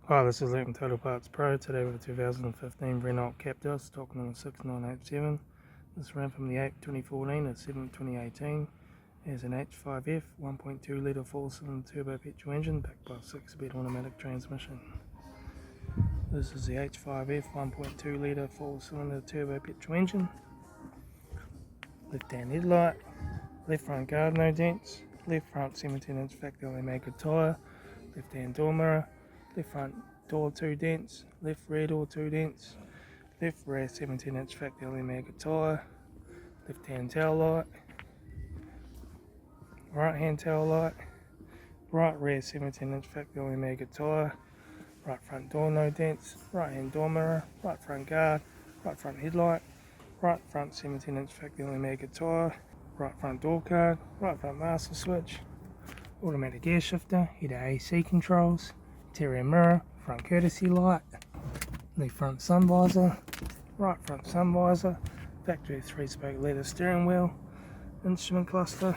Hi, this is Litre Total Parts Pro. Today with the 2015 Renault Captur, stock number 6987. This ran from the 8th 2014 to 7th 2018. It has an H5F 1.2 litre 4-cylinder turbo petrol engine backed by a 6-speed automatic transmission. This is the H5F 1.2 litre 4-cylinder turbo petrol engine. Left hand headlight, left front guard no dents, left front 17-inch factory Omega tyre, left hand door mirror, left front door 2 dents, left rear door 2 dents, left rear 17-inch factory Omega tyre, left hand tail light, right hand tail light, right rear 17-inch factory Omega tyre, right front door no dents, right hand door mirror, right front guard, right front headlight, right front 17-inch factory Omega tyre, right front door card, right front master switch, automatic gear shifter, heater AC controls, interior mirror, front courtesy light, left front sun visor, right front sun visor, factory 3-spoke leather steering wheel, instrument cluster,